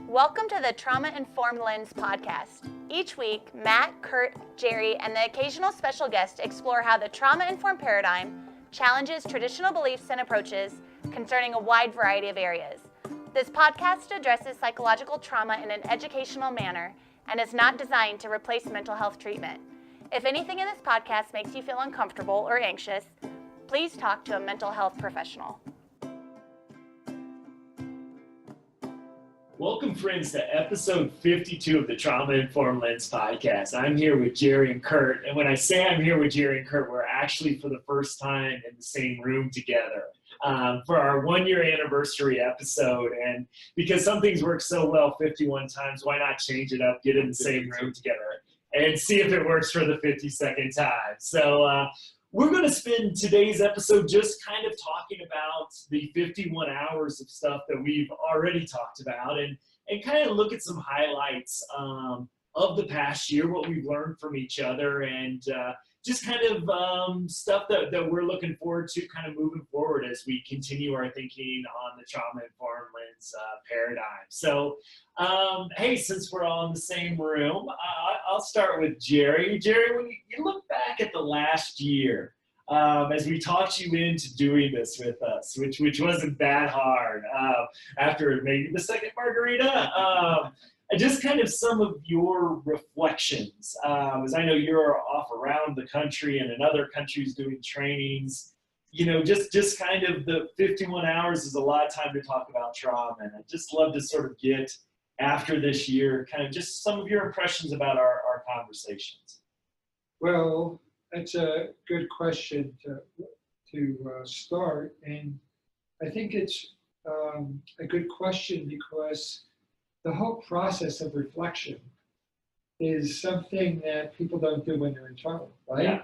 Welcome to the Trauma Informed Lens podcast. Each week, Matt, Curt, Jerry, and the occasional special guest explore how the trauma-informed paradigm challenges traditional beliefs and approaches concerning a wide variety of areas. This podcast addresses psychological trauma in an educational manner and is not designed to replace mental health treatment. If anything in this podcast makes you feel uncomfortable or anxious, please talk to a mental health professional. Welcome, friends, to episode 52 of the Trauma Informed Lens podcast. I'm here with Jerry and Curt, and when I say I'm here with Jerry and Curt, we're actually for the first time in the same room together for our one-year anniversary episode. And because some things work so well 51 times, why not change it up, get in the same room together, and see if it works for the 52nd time. So we're going to spend today's episode just kind of talking about the 51 hours of stuff that we've already talked about and kind of look at some highlights of the past year, what we've learned from each other, and just kind of stuff that we're looking forward to kind of moving forward as we continue our thinking on the trauma-informed lens paradigm. So, hey, since we're all in the same room, I'll start with Jerry. Jerry, when you look back at the last year, as we talked you into doing this with us, which wasn't that hard after maybe the second margarita, just kind of some of your reflections, as I know you're off around the country and in other countries doing trainings, you know, just kind of the 51 hours is a lot of time to talk about trauma, and I'd just love to sort of get, after this year, kind of just some of your impressions about our conversations. Well, that's a good question to start, and I think it's a good question because the whole process of reflection is something that people don't do when they're in trauma, right? Yeah.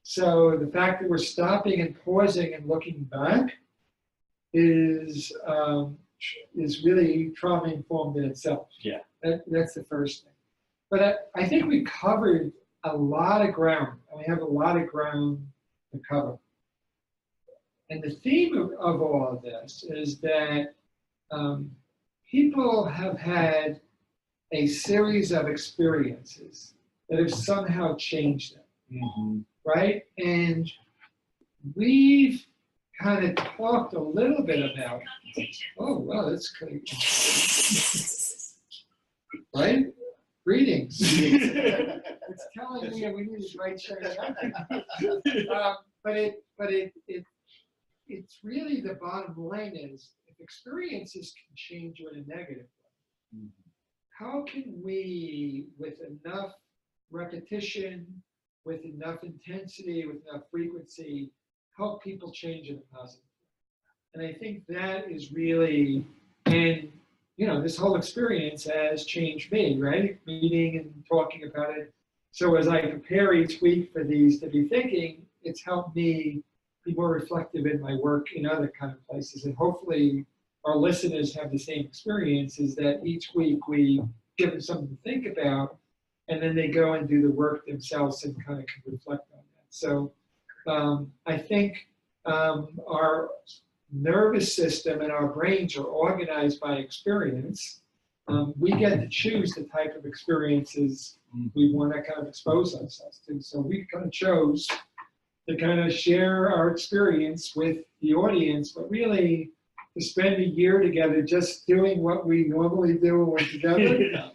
So the fact that we're stopping and pausing and looking back is really trauma-informed in itself. Yeah. That's the first thing. But I think we covered a lot of ground, and we have a lot of ground to cover. And the theme of all of this is that people have had a series of experiences that have somehow changed them, right? And we've kind of talked a little bit about, oh, wow, that's great. Right? Greetings. It's telling me we need to write shiny but it's really the bottom line is, if experiences can change you in a negative way, how can we, with enough repetition, with enough intensity, with enough frequency, help people change in a positive way? And I think that is really, and you know, this whole experience has changed me, right? Meeting and talking about it. So as I prepare each week for these to be thinking, it's helped me be more reflective in my work in other kind of places. And hopefully our listeners have the same experiences, that each week we give them something to think about, and then they go and do the work themselves and kind of can reflect on that. So I think our nervous system and our brains are organized by experience. We get to choose the type of experiences we want to kind of expose ourselves to. So we kind of chose to kind of share our experience with the audience, but really to spend a year together just doing what we normally do when we're together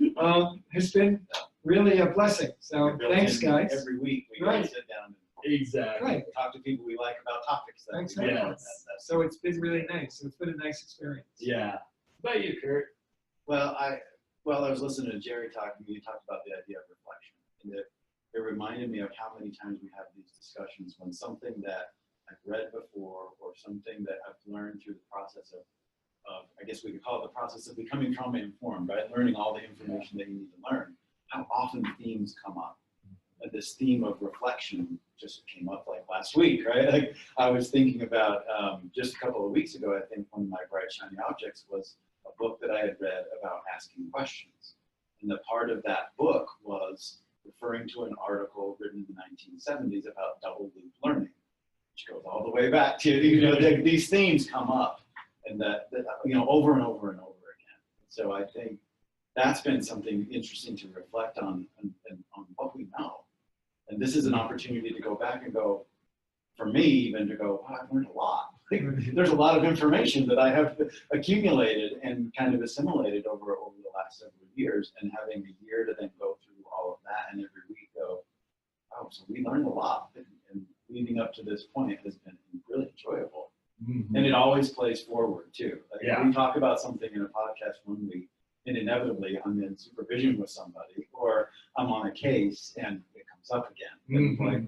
has been really a blessing. So thanks, guys. Every week we go sit down and talk to people we like about topics. Thanks. So it's been really nice. It's been a nice experience. Yeah. How about you, Curt? Well, I was listening to Jerry talking. You talked about the idea of reflection, and it reminded me of how many times we have these discussions when something that I've read before or something that I've learned through the process of I guess we could call it the process of becoming trauma-informed, right? Learning all the information that you need to learn. How often themes come up. And this theme of reflection just came up like last week, right? Like I was thinking about just a couple of weeks ago, I think one of my bright shiny objects was a book that I had read about asking questions. And the part of that book was referring to an article written in the 1970s about double loop learning, which goes all the way back to, you know, these themes come up, and that you know, over and over and over again. So I think that's been something interesting to reflect on and on what we know. And this is an opportunity to go back and go, for me even, to go, wow, I've learned a lot. There's a lot of information that I have accumulated and kind of assimilated over the last several years, and having a year to then go through all of that and every week go, oh, so we learned a lot. And leading up to this point has been really enjoyable. Mm-hmm. And it always plays forward too. Like Yeah. if we talk about something in a podcast one week, and inevitably I'm in supervision with somebody, or I'm on a case and it comes up again. And Mm-hmm. like,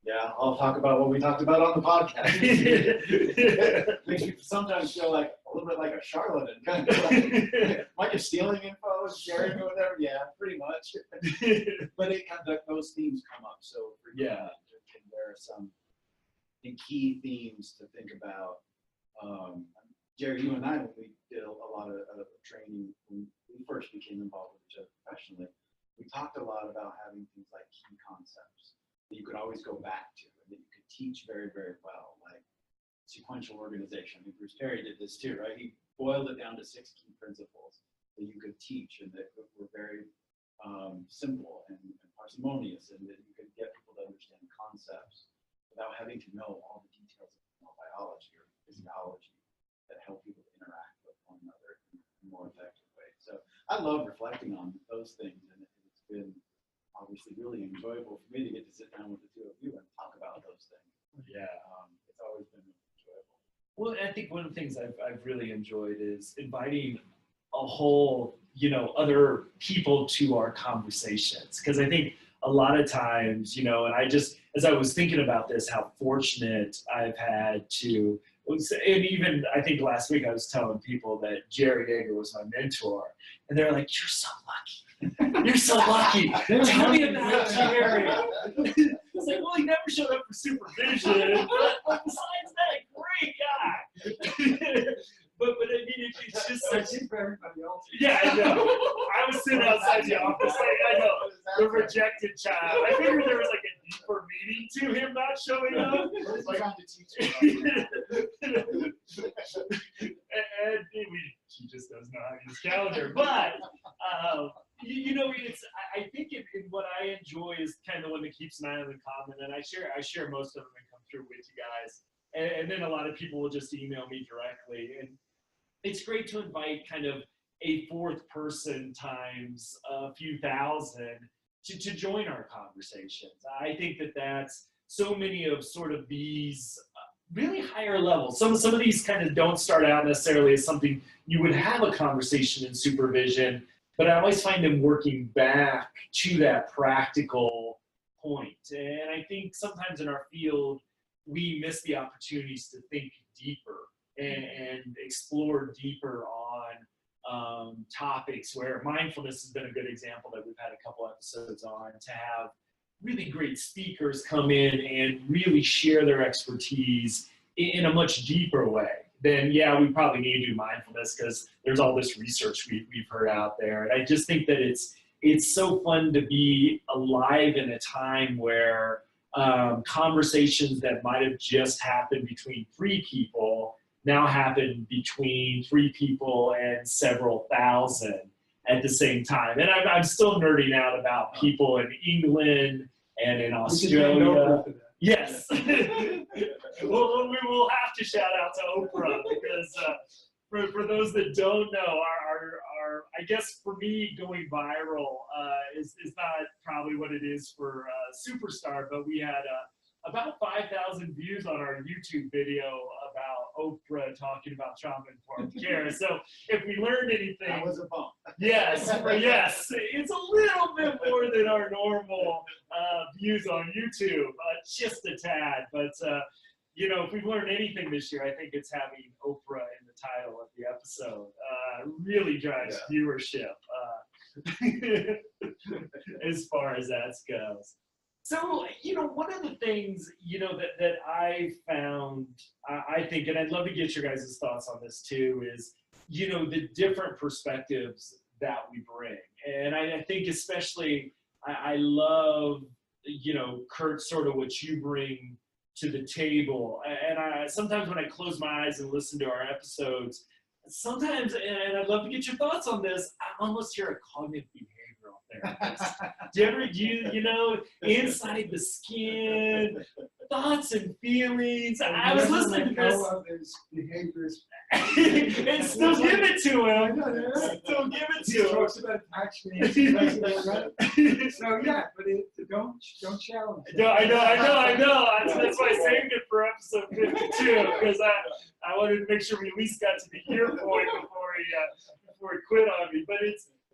yeah, I'll talk about what we talked about on the podcast. Makes me sometimes feel like a little bit like a charlatan, kind of like, am I just stealing info, sharing or whatever? Yeah, pretty much. But it kind of, those themes come up so frequently. Yeah. And there are some key themes to think about. Jerry, you and I, when we did a lot of training when we first became involved with each other professionally, we talked a lot about having things like key concepts that you could always go back to and that you could teach very, very well, like sequential organization. I mean, Bruce Perry did this too, right? He boiled it down to 6 key principles that you could teach and that were very simple and parsimonious, and that you could get people to understand concepts without having to know all the details of biology or physiology that help people to interact with one another in a more effective way. So I love reflecting on those things, and it's been obviously really enjoyable for me to get to sit down with the two of you and talk about those things. Yeah. It's always been enjoyable. Well, I think one of the things I've really enjoyed is inviting a whole, other people to our conversations. Because I think a lot of times, and I just, as I was thinking about this, how fortunate I've had to, and even I think last week I was telling people that Jerry Yeager was my mentor, and they're like, "You're so lucky. You're so lucky. Tell me about Jerry." It's like, well, he never showed up for supervision, but besides that, great guy. But I mean, it's just such. For everybody else. Yeah, I know. I was sitting outside the office, like, I know, the rejected child. I figured there was like a deeper meaning to him not showing up. What is he trying to teach you? And he just doesn't know how to use calendar. But, I think in what I enjoy is kind of the one that keeps an eye on the common, and I share most of them and come through with you guys. And then a lot of people will just email me directly. And it's great to invite kind of a fourth person times a few thousand to join our conversations. I think that's so many of sort of these really higher levels. Some of these kind of don't start out necessarily as something you would have a conversation in supervision, but I always find them working back to that practical point. And I think sometimes in our field, we miss the opportunities to think deeper and explore deeper on topics where mindfulness has been a good example that we've had a couple episodes on, to have really great speakers come in and really share their expertise in a much deeper way than, we probably need to do mindfulness because there's all this research we've heard out there. And I just think that it's so fun to be alive in a time where conversations that might have just happened between 3 people now happen between 3 people and several thousand at the same time. And I'm still nerding out about people in England and in Australia. Yes. Well, we will have to shout out to Oprah because for those that don't know, our I guess for me going viral is not probably what it is for Superstar, but we had about 5,000 views on our YouTube video about Oprah talking about trauma-informed care. So if we learned anything, That was a bump. yes, it's a little bit more than our normal views on YouTube, just a tad. But if we've learned anything this year, I think it's having Oprah in the title of the episode. Really drives viewership as far as that goes. So, one of the things, that I found, I think, and I'd love to get your guys' thoughts on this too, is, the different perspectives that we bring. And I think especially, I love, Curt, sort of what you bring to the table. And sometimes when I close my eyes and listen to our episodes, sometimes, and I'd love to get your thoughts on this, I almost hear a cognitive behavioral therapist. You know, inside the skin, thoughts and feelings. I was listening to this. Of his behaviors. And still give it to I him. know, right? Still give it He to him. talks about tax right? So yeah, but don't challenge. No, I know. That's why I saved it for episode 52, because I wanted to make sure we at least got to the year point before he quit on me. But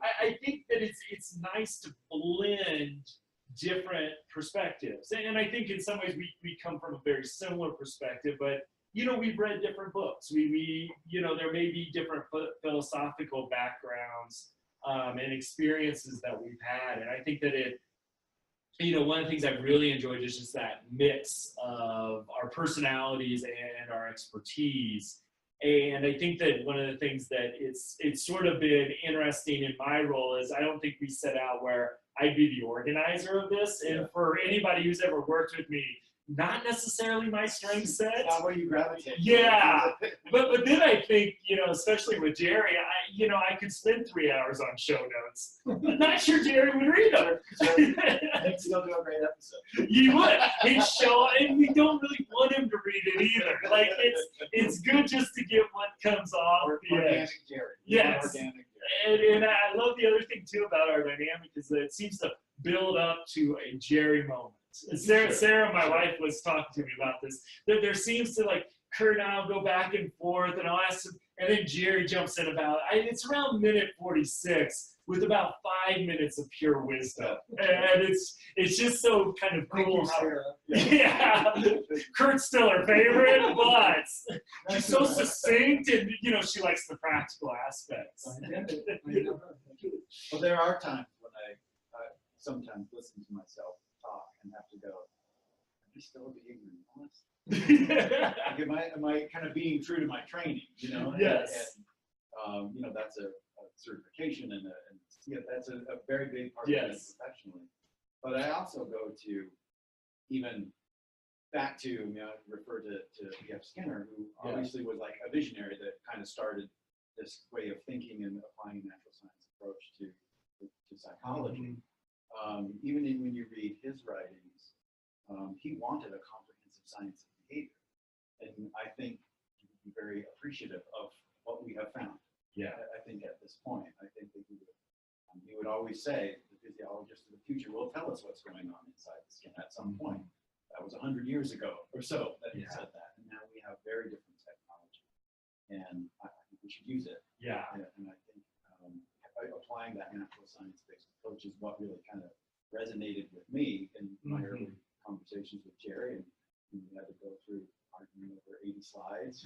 I think that it's nice to blend different perspectives, and I think in some ways we come from a very similar perspective, but you know, we've read different books. We you know, there may be different philosophical backgrounds and experiences that we've had, and I think that you know, one of the things I've really enjoyed is just that mix of our personalities and our expertise. And I think that one of the things that it's sort of been interesting in my role is I don't think we set out where I'd be the organizer of this. And for anybody who's ever worked with me, not necessarily my strength set. Not where you gravitate. Yeah, but then I think, you know, especially with Jerry, I could spend 3 hours on show notes. I'm not sure Jerry would read them. He'd still do a great episode. You would. He'd show, and we don't really want him to read it either. Like it's good just to get what comes off the edge. Organic Jerry. Yes. Organic Jerry. And I love the other thing too about our dynamic is that it seems to build up to a Jerry moment. Sarah, my wife, was talking to me about this. There seems to, like, Curt and I'll go back and forth, and I'll ask him, and then Jerry jumps in about, it's around minute 46 with about 5 minutes of pure wisdom. And it's just so kind of cool. Thank you, Sarah. Yeah. Curt's still her favorite, but she's so succinct, and, you know, she likes the practical aspects. Well, there are times when I sometimes listen to myself talk and have to go, am I still being honest? Like, am I kind of being true to my training, you know? Yes. And you know, that's a certification, and yeah, that's a very big part of it professionally. But I also go to even back to, you know, refer to E.F. Skinner, who obviously was like a visionary that kind of started this way of thinking and applying a natural science approach to psychology. Even when you read his writings, he wanted a comprehensive science of behavior. And I think he would be very appreciative of what we have found. Yeah. I think at this point, I think that he would always say, the physiologist of the future will tell us what's going on inside the skin at some point. That was 100 years ago or so that he said that. And now we have very different technology. And I think we should use it. Yeah. And I think applying that natural science-based approach is what really kind of resonated with me in my early conversations with Jerry, and we had to go through arguing over 80 slides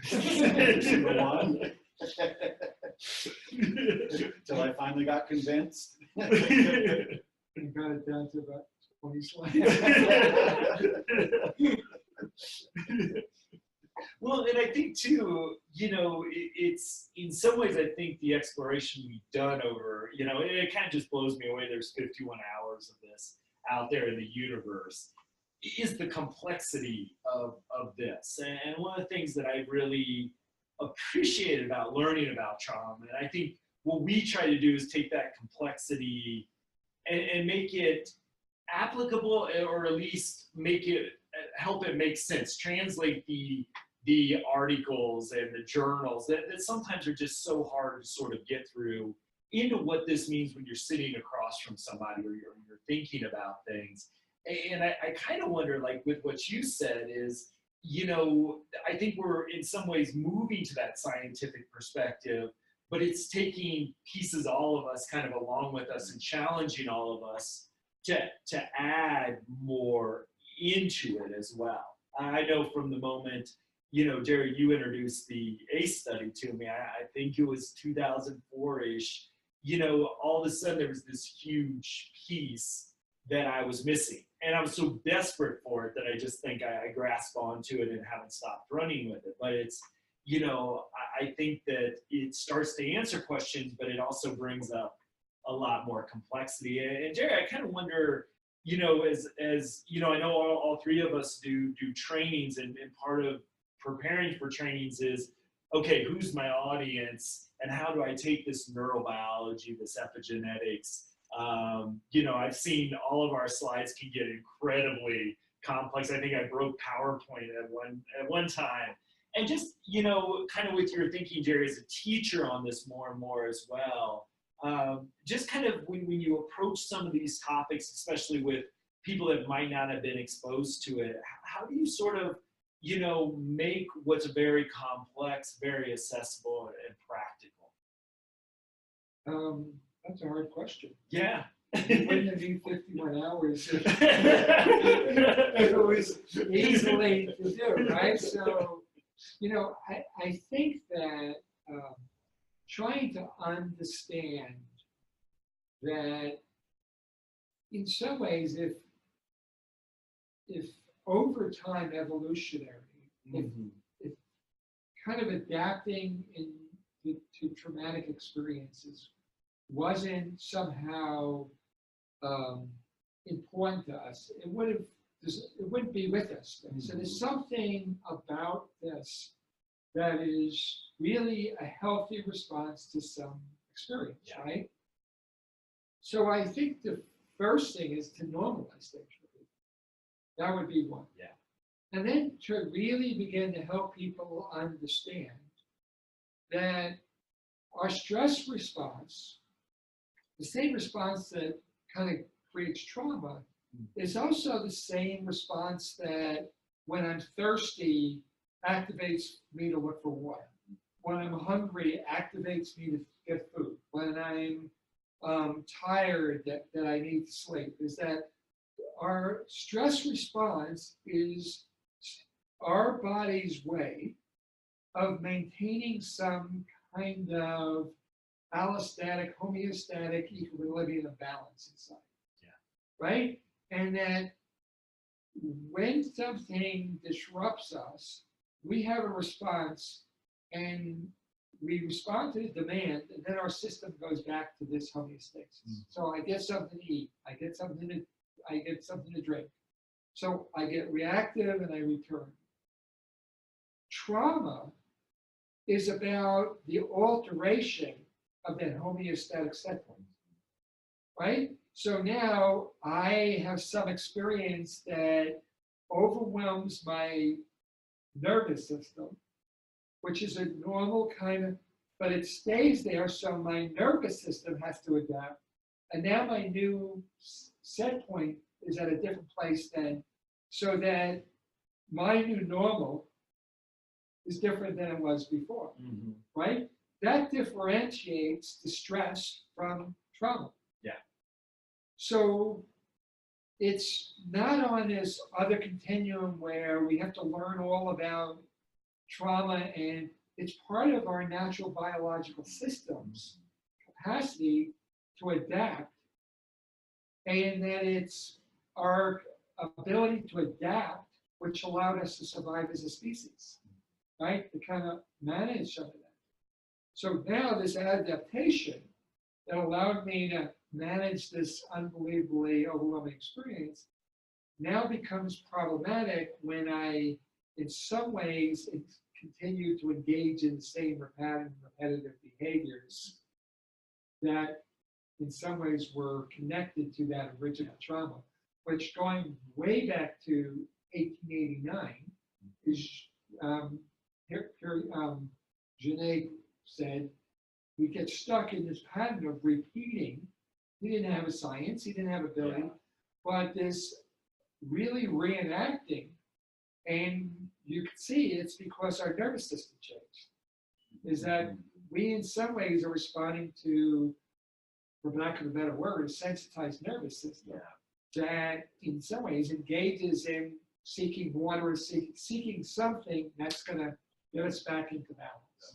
until I finally got convinced. And got it down to about 20 slides. Well, and I think too, you know, it's in some ways, I think the exploration we've done over, you know, it kind of just blows me away. There's 51 hours of this out there in the universe, is the complexity of this. And one of the things that I really appreciated about learning about trauma, and I think what we try to do is take that complexity and make it applicable, or at least make it, help it make sense, translate the articles and the journals that sometimes are just so hard to sort of get through into what this means when you're sitting across from somebody or you're thinking about things. And I kind of wonder, like with what you said is, you know, I think we're in some ways moving to that scientific perspective, but it's taking pieces, all of us kind of along with us, and challenging all of us to add more into it as well. I know from the moment, you know, Jerry, you introduced the ACE study to me, I think it was 2004-ish, you know, all of a sudden there was this huge piece that I was missing. And I was so desperate for it that I just think I grasped onto it and haven't stopped running with it. But it's, you know, I think that it starts to answer questions, but it also brings up a lot more complexity. And Jerry, I kind of wonder, you know, as you know, I know all three of us do trainings, and part of preparing for trainings is okay, who's my audience and how do I take this neurobiology, this epigenetics? I've seen all of our slides can get incredibly complex. I think I broke PowerPoint at one time. And just, kind of with your thinking, Jerry, as a teacher on this more and more as well, just kind of when you approach some of these topics, especially with people that might not have been exposed to it, how do you sort of, make what's very complex, very accessible and practical? That's a hard question. Yeah. You wouldn't have need 51 hours if it was easily to do, right? So, I think that trying to understand that in some ways, if over time evolutionary, if kind of adapting to traumatic experiences wasn't somehow important to us, it wouldn't be with us. So there's something about this that is really a healthy response to some experience, right? So I think the first thing is to normalize things. That would be one. Yeah. And then to really begin to help people understand that our stress response, the same response that kind of creates trauma, is also the same response that when I'm thirsty activates me to look for water. When I'm hungry, activates me to get food. When I'm tired, that I need to sleep. Is that our stress response is our body's way of maintaining some kind of allostatic, homeostatic equilibrium of balance inside. Yeah. Right? And that when something disrupts us, we have a response and we respond to the demand, and then our system goes back to this homeostasis. So I get something to eat, I get something to drink. So I get reactive and I return. Trauma is about the alteration of that homeostatic set point, right? So now I have some experience that overwhelms my nervous system, which is a normal kind of, but it stays there, so my nervous system has to adapt. And now my new set point is at a different place then, so that my new normal is different than it was before, right? That differentiates the stress from trauma. Yeah. So it's not on this other continuum where we have to learn all about trauma, and it's part of our natural biological system's capacity to adapt, and that it's our ability to adapt which allowed us to survive as a species, right? To kind of manage some of that. So now this adaptation that allowed me to manage this unbelievably overwhelming experience now becomes problematic when I, in some ways, continue to engage in the same repetitive behaviors that in some ways were connected to that original trauma, which going way back to 1889 is, Genet said, we get stuck in this pattern of repeating. He didn't have a science, he didn't have ability, but this really reenacting, and you can see it's because our nervous system changed. Is that we in some ways are responding to, for lack of a better word, a sensitized nervous system that in some ways engages in seeking water or seeking something that's going to get us back into balance.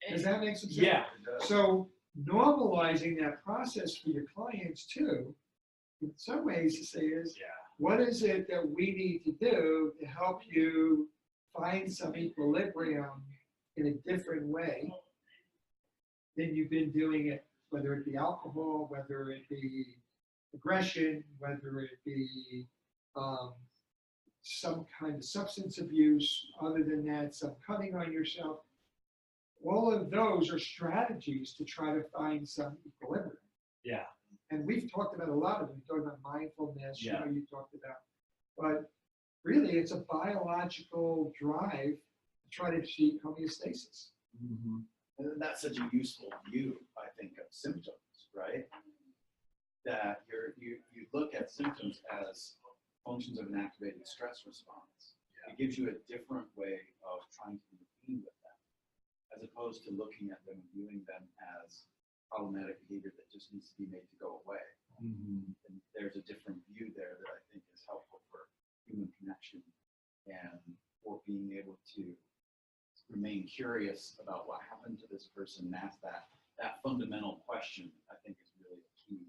Does that make some sense? Yeah. So normalizing that process for your clients too, in some ways to say is, what is it that we need to do to help you find some equilibrium in a different way than you've been doing it, whether it be alcohol, whether it be aggression, whether it be some kind of substance abuse, other than that, some cutting on yourself. All of those are strategies to try to find some equilibrium. Yeah. And we've talked about a lot of them. We talked about mindfulness, Yeah. you talked about, but really it's a biological drive to try to achieve homeostasis. Mm-hmm. And that's such a useful view, I think, of symptoms, right? That you look at symptoms as functions of an activated stress response. Yeah. It gives you a different way of trying to intervene with them, as opposed to looking at them and viewing them as problematic behavior that just needs to be made to go away. Mm-hmm. And there's a different view there that I think is helpful for human connection and for being able to remain curious about what happened to this person and ask that fundamental question, I think is really a key.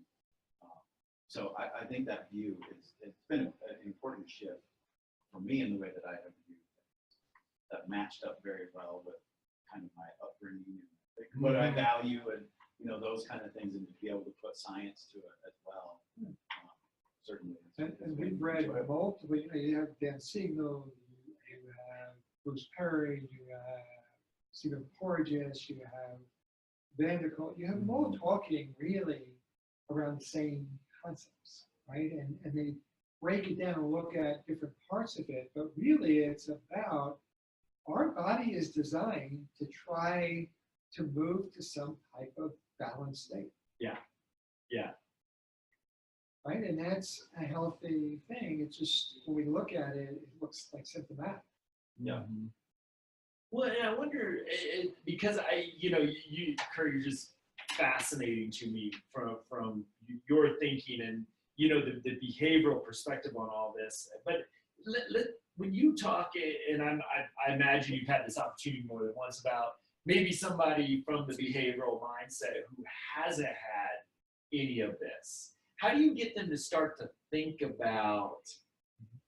So I think that view it's been an important shift for me in the way that I have viewed things, that matched up very well with kind of my upbringing and what I value and those kind of things, and to be able to put science to it as well. Certainly. And we've read multiple, you have Dan Siegel, you have Bruce Perry, you have Stephen Porges, you have Vanderkolk, you have them all talking really around the same concepts, right? And they break it down and look at different parts of it, but really it's about our body is designed to try to move to some type of balanced state. Yeah. Yeah. Right, and that's a healthy thing. It's just when we look at it, it looks like symptomatic. Yeah. Mm-hmm. Well, and I wonder because Curt, you're just fascinating to me from your thinking and the behavioral perspective on all this. But when you talk, and I imagine you've had this opportunity more than once about maybe somebody from the behavioral mindset who hasn't had any of this. How do you get them to start to think about,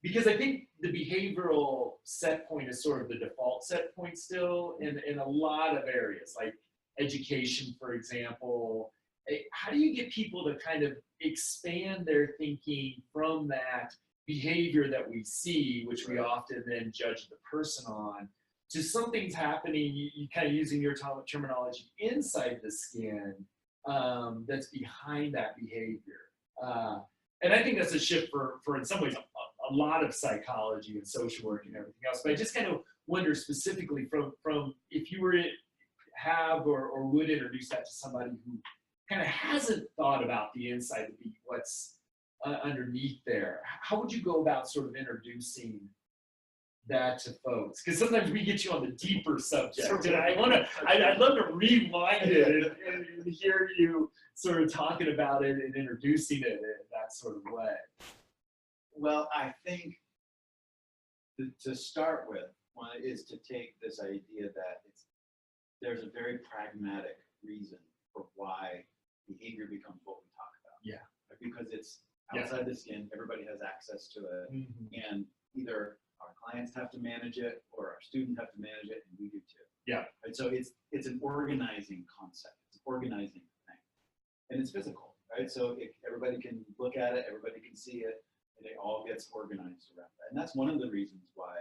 because I think the behavioral set point is sort of the default set point still in a lot of areas, like education, for example. How do you get people to kind of expand their thinking from that behavior that we see, which we often then judge the person on, to something's happening, you kind of using your terminology, inside the skin, that's behind that behavior. And I think that's a shift for in some ways, a lot of psychology and social work and everything else. But I just kind of wonder specifically from if you were to have or would introduce that to somebody who kind of hasn't thought about the inside of what's underneath there, how would you go about sort of introducing that to folks? Because sometimes we get you on the deeper subject, and I'd love to rewind it and hear you sort of talking about it and introducing it in that sort of way. Well, I think to start with, one is to take this idea that there's a very pragmatic reason for why behavior becomes what we talk about. Yeah. Because it's outside the skin, everybody has access to it, and either our clients have to manage it or our students have to manage it, and we do too. Yeah. Right? So it's an organizing concept. It's an organizing thing. And it's physical, right? So if everybody can look at it, everybody can see it, and it all gets organized around that. And that's one of the reasons why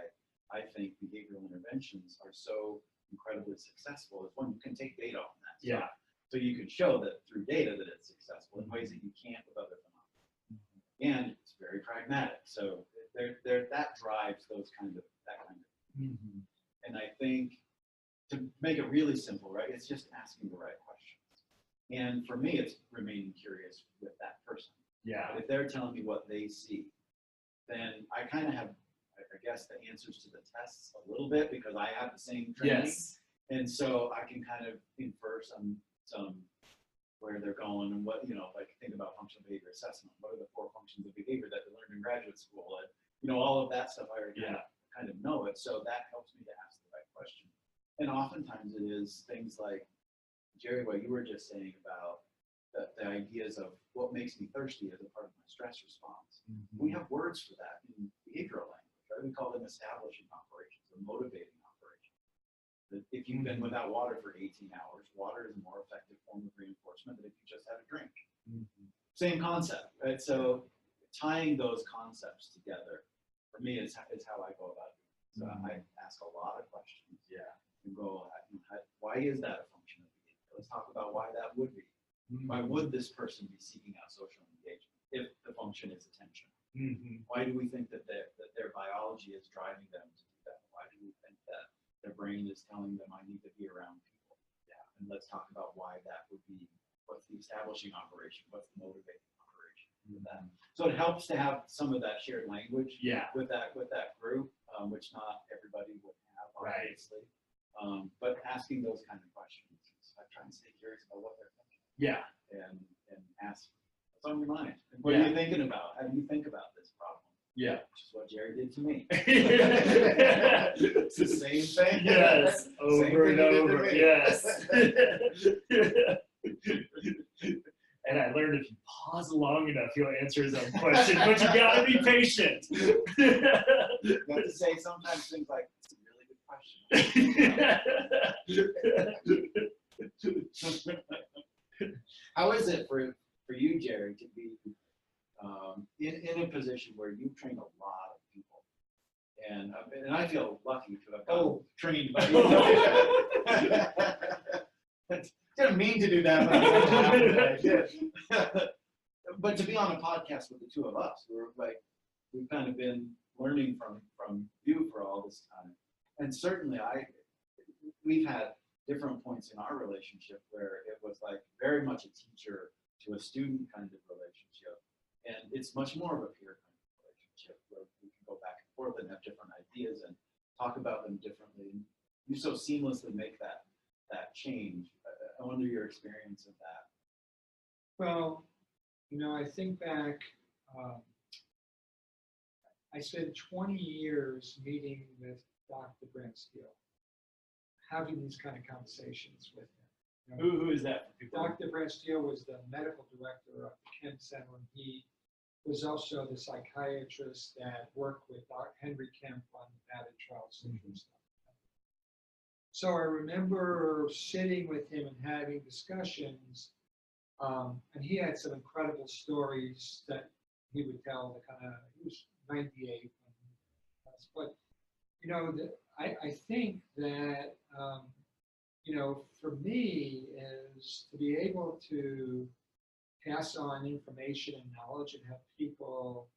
I think behavioral interventions are so incredibly successful, is one, you can take data on that. Yeah. So you can show that through data that it's successful in ways that you can't with other phenomena. And it's very pragmatic. So that drives that kind of. And I think to make it really simple, right, it's just asking the right questions. And for me, it's remaining curious with that person. Yeah. But if they're telling me what they see, then I kind of have, I guess, the answers to the tests a little bit, because I have the same training. Yes. And so I can kind of infer some where they're going and what, like think about functional behavior assessment. What are the 4 functions of behavior that they learned in graduate school? And, all of that stuff I already kind of know it. So that helps me to ask the right question. And oftentimes it is things like, Jerry, what you were just saying about the ideas of what makes me thirsty as a part of my stress response. We have words for that in behavioral language, right? We call them establishing operations or motivating operations. That if you've been without water for 18 hours, water is a more effective form of reinforcement than if you just had a drink. Same concept, right? So tying those concepts together for me, it's how I go about it. So I ask a lot of questions. Yeah. And go, why is that a function of behavior? Let's talk about why that would be. Why would this person be seeking out social engagement if the function is attention? Why do we think that their biology is driving them to do that? Why do we think that their brain is telling them, I need to be around people? Yeah. And let's talk about why that would be. What's the establishing operation? What's the motivating operation with that? So it helps to have some of that shared language with that group, which not everybody would have, obviously. But asking those kind of questions, I try and stay curious about what they're thinking. Yeah. And ask, what's on your mind? And what are you thinking about? How do you think about this problem? Yeah. Which is what Jerry did to me. It's the same thing. Yes. Over and over. Yes. And I learned if you pause long enough, he'll answer his own question, but you gotta be patient. You have to say sometimes things like, it's a really good question. How is it for you, Jerry, to be in a position where you've trained a lot of people? And I feel lucky to have gotten trained by you. Didn't mean to do that, but I did. But to be on a podcast with the two of us, we've kind of been learning from you for all this time. And certainly we've had different points in our relationship where it was like very much a teacher to a student kind of relationship. And it's much more of a peer kind of relationship where we can go back and forth and have different ideas and talk about them differently. And you so seamlessly make that change. I wonder your experience of that. Well, I think back, I spent 20 years meeting with Dr. Brent Steele, having these kind of conversations with him. Who is that? Dr. Brent Steele was the medical director of the Kemp Center, and he was also the psychiatrist that worked with Dr. Henry Kemp on the Bennett trial syndrome stuff. So I remember sitting with him and having discussions, and he had some incredible stories that he would tell. He was 98, but I think that for me is to be able to pass on information and knowledge and have people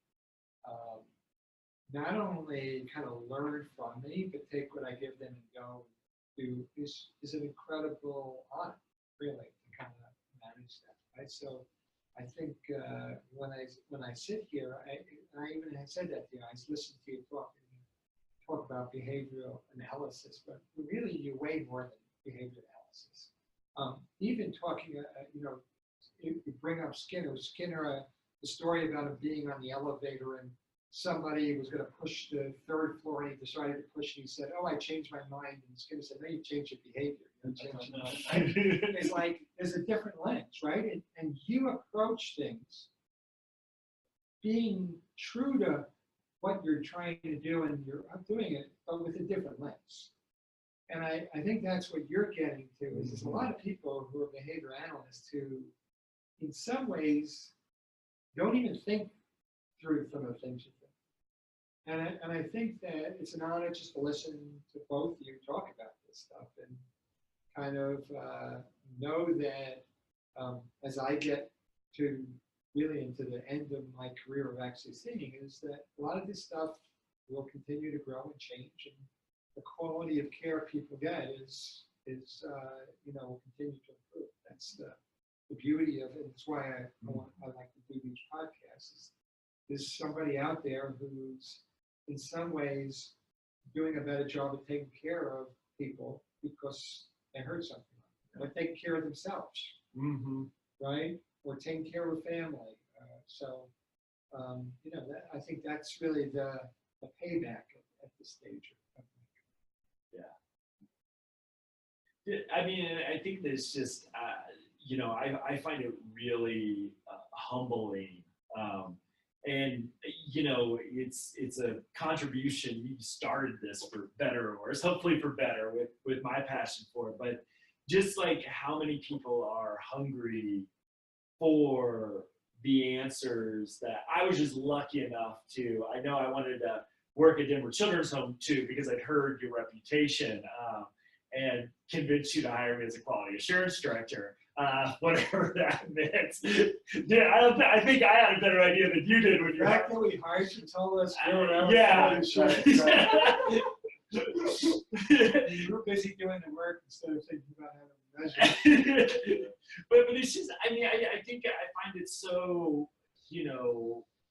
not only kind of learn from me, but take what I give them and go do is an incredible honor, really, to kind of manage that. Right? So I think when I sit here, I even have said that to you. I listen to you talk about behavioral analysis, but really you're way more than behavioral analysis. Even talking, you bring up Skinner. The story about him being on the elevator and somebody was going to push the third floor and he decided to push and he said, I changed my mind. And Skinner said, no, you changed your behavior. You changed your mind. It's like, there's a different lens, right? And you approach things being true to what you're trying to do and you're doing it, but with a different lens. And I think that's what you're getting to is there's a lot of people who are behavior analysts who, in some ways, don't even think through some of the things you think. And I think that it's an honor just to listen to both of you talk about this stuff and kind of know that as I get to really into the end of my career of actually seeing is that a lot of this stuff will continue to grow and change, and the quality of care people get is will continue to improve. That's the beauty of it. That's why I like to do these podcasts. There's somebody out there who's in some ways doing a better job of taking care of people because they heard something, or taking care of themselves, right? Or taking care of a family. I think that's really the payback at this stage. Yeah. I mean, I think there's just, I find it really humbling. And it's a contribution. You started this for better or worse, hopefully for better with my passion for it. But just like how many people are hungry for the answers that I was just lucky enough to. I know I wanted to work at Denver Children's Home too, because I'd heard your reputation and convinced you to hire me as a quality assurance director, whatever that meant. Yeah, I think I had a better idea than you did when The you fact that we hired you told us we were out yeah. insurance. You were busy doing the work instead of thinking about how to measure. but it's just, I mean, I think I find it so,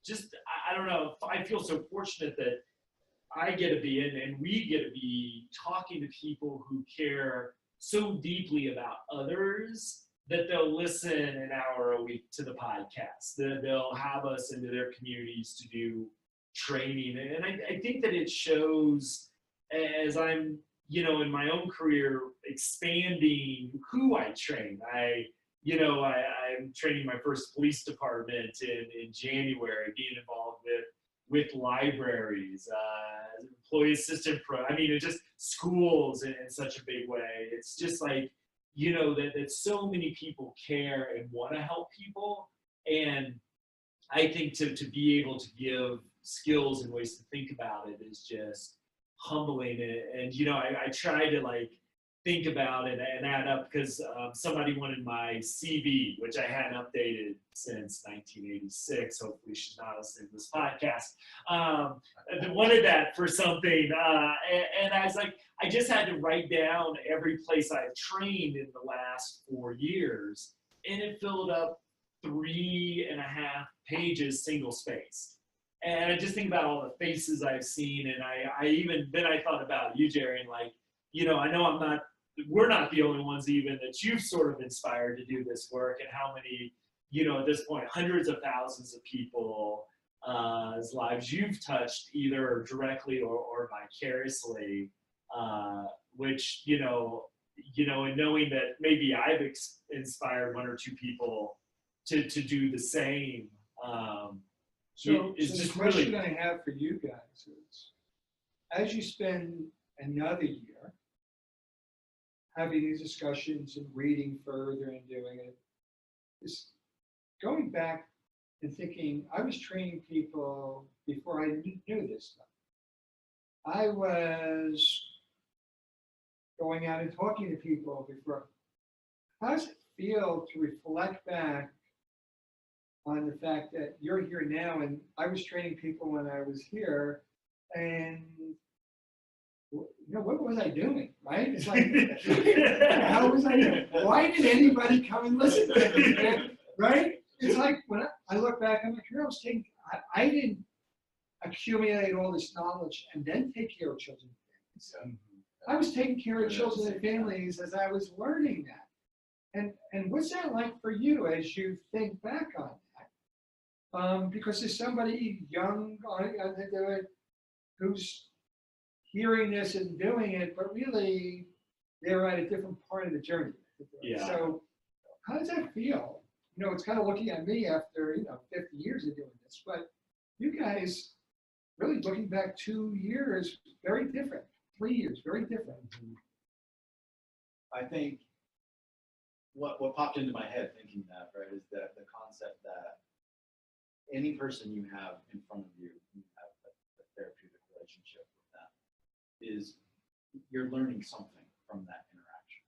just, I don't know, I feel so fortunate that I get to be in and we get to be talking to people who care so deeply about others that they'll listen an hour a week to the podcast, that they'll have us into their communities to do training. And I think that it shows as I'm, in my own career, expanding who I train. I'm training my first police department in January, being involved with libraries, employee assistant it just schools in such a big way. It's just like, that so many people care and want to help people. And I think to be able to give skills and ways to think about it is just humbling. And I try to think about it and add up, because somebody wanted my CV, which I hadn't updated since 1986. Hopefully she's not listening to this podcast. Wanted that for something. And I was like, I just had to write down every place I've trained in the last 4 years. And it filled up 3.5 pages, single spaced. And I just think about all the faces I've seen. And I thought about you, Jerry, and I know we're not the only ones even that you've sort of inspired to do this work, and how many, at this point, hundreds of thousands of people lives you've touched either directly or vicariously, which, and knowing that maybe I've inspired 1 or 2 people to do the same. So it's the just question really, I have for you guys is, as you spend another year having these discussions and reading further and doing it, is going back and thinking, I was training people before I knew this stuff. I was going out and talking to people before. How does it feel to reflect back on the fact that you're here now, and I was training people when I was here, and what was I doing, right? It's like, how was I doing? Why did anybody come and listen to me, man? Right? It's like, when I look back on my career, I didn't accumulate all this knowledge and then take care of children and families. I was taking care of children and families as I was learning that. And what's that like for you as you think back on that? Because there's somebody young who's hearing this and doing it, but really they're at a different part of the journey. Yeah. So how does that feel? It's kind of looking at me after 50 years of doing this, but you guys really looking back 2 years, very different. 3 years, very different. I think what popped into my head thinking that, right, is that the concept that any person you have in front of you, you have a therapeutic relationship with them, is you're learning something from that interaction.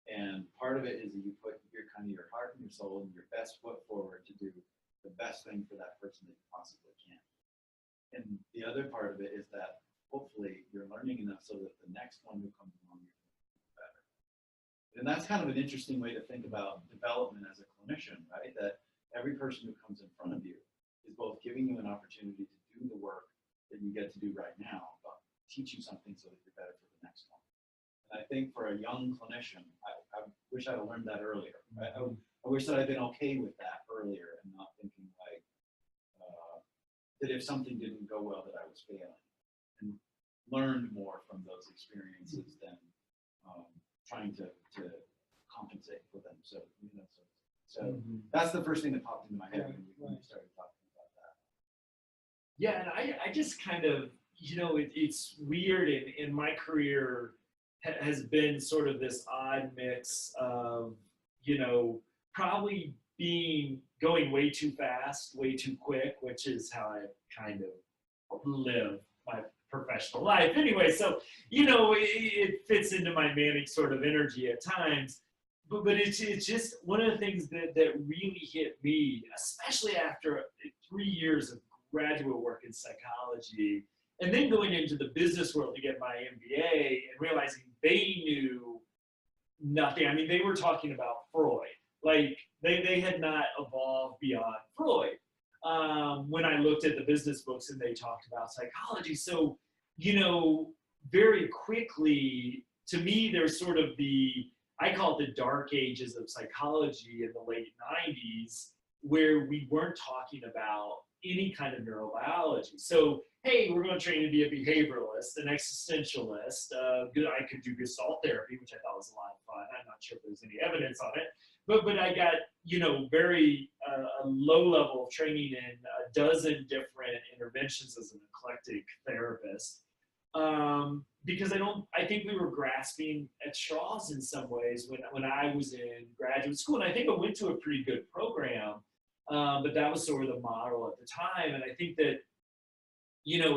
And part of it is that you put your heart and your soul and your best foot forward to do the best thing for that person that you possibly can. And the other part of it is that hopefully you're learning enough so that the next one who comes along you're going to do better. And that's kind of an interesting way to think about development as a clinician, right? That every person who comes in front of you is both giving you an opportunity to do the work that you get to do right now, but teach you something so that you're better for the next one. And I think for a young clinician, I wish I'd have learned that earlier. Right? I wish that I'd been okay with that earlier and not thinking that if something didn't go well that I was failing, and learned more from those experiences than trying to compensate for them. So, that's the first thing that popped into my head when you started talking about that. Yeah, and I just kind of, it's weird in my career has been sort of this odd mix of, probably going way too fast, way too quick, which is how I kind of live my professional life. Anyway, so, it fits into my manic sort of energy at times. But it's just one of the things that really hit me, especially after 3 years of graduate work in psychology, and then going into the business world to get my MBA and realizing they knew nothing. I mean, they were talking about Freud. Like, they had not evolved beyond Freud. When I looked at the business books and they talked about psychology. So, very quickly, to me, there's sort of I call it the dark ages of psychology in the late 90s, where we weren't talking about any kind of neurobiology. So, hey, we're going to train you to be a behavioralist, an existentialist. I could do Gestalt therapy, which I thought was a lot of fun. I'm not sure if there's any evidence on it. But I got, very a low level of training in a dozen different interventions as an eclectic therapist. Because I think we were grasping at straws in some ways when I was in graduate school. And I think I went to a pretty good program, but that was sort of the model at the time. And I think that,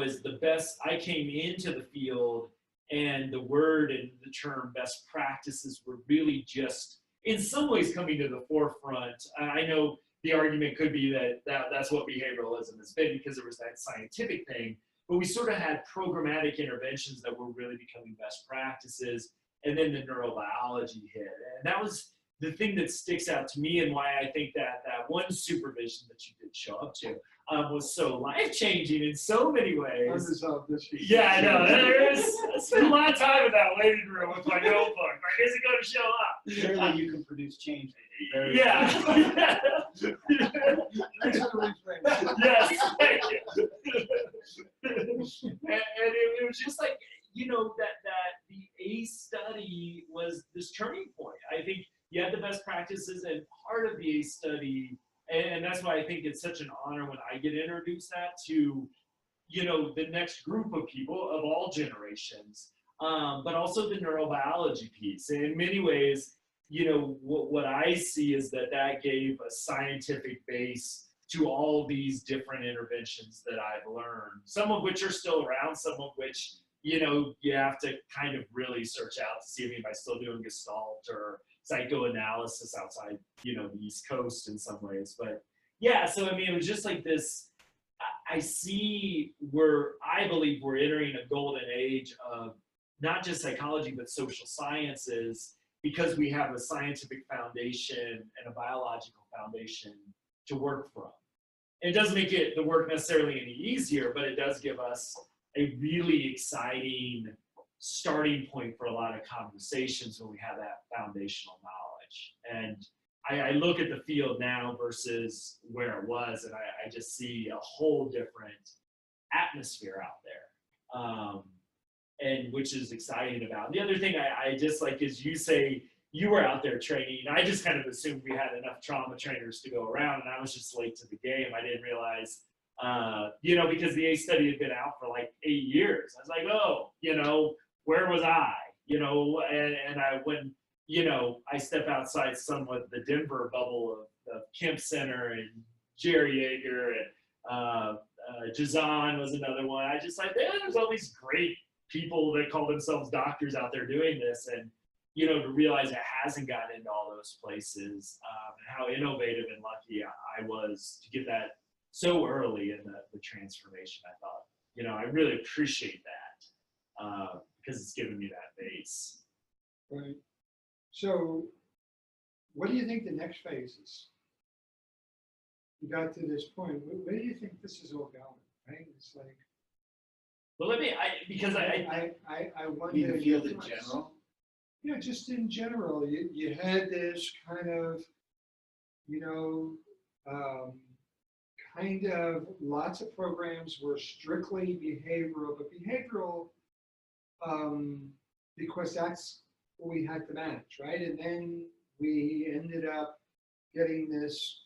as the best, I came into the field and the word and the term best practices were really just, in some ways, coming to the forefront. I know the argument could be that's what behavioralism has been, because there was that scientific thing. But we sort of had programmatic interventions that were really becoming best practices, and then the neurobiology hit. And that was the thing that sticks out to me, and why I think that one supervision that you did show up to was so life-changing in so many ways. Unresolved issues. Yeah, I know. I spent a lot of time in that waiting room with my notebook. Like, is it going to show up? Clearly, you can produce change. Yeah. That's how to reframe it. Yes, thank you. and it was just like, that the ACE study was this turning point. I think you had the best practices, and part of the ACE study, and that's why I think it's such an honor when I get introduced that to, the next group of people of all generations, but also the neurobiology piece. And in many ways, what I see is that gave a scientific base to all these different interventions that I've learned, some of which are still around, some of which, you have to kind of really search out to see if anybody's still doing Gestalt or psychoanalysis outside, the East Coast in some ways. But yeah, so I mean, it was just like this, I see I believe we're entering a golden age of not just psychology, but social sciences, because we have a scientific foundation and a biological foundation to work from. It doesn't make the work necessarily any easier, but it does give us a really exciting starting point for a lot of conversations when we have that foundational knowledge. And I look at the field now versus where it was, and I just see a whole different atmosphere out there, and which is exciting about. And the other thing I just like is you say you were out there training. I just kind of assumed we had enough trauma trainers to go around, and I was just late to the game. I didn't realize, because the ACE study had been out for like 8 years. I was like, oh, where was I? And when, I step outside somewhat the Denver bubble of the Kemp Center and Jerry Yeager and Jazan was another one. I just like, there's all these great people that call themselves doctors out there doing this. And, to realize it hasn't gotten into all those places, and how innovative and lucky I was to get that so early in the transformation. I thought, I really appreciate that, because it's given me that base. Right. So what do you think the next phase is? You got to this point. Where do you think this is all going? Right? It's like. Well, I wonder. The field in general? Yeah, just in general, you had this kind of, kind of lots of programs were strictly behavioral, but behavioral because that's what we had to manage, right? And then we ended up getting this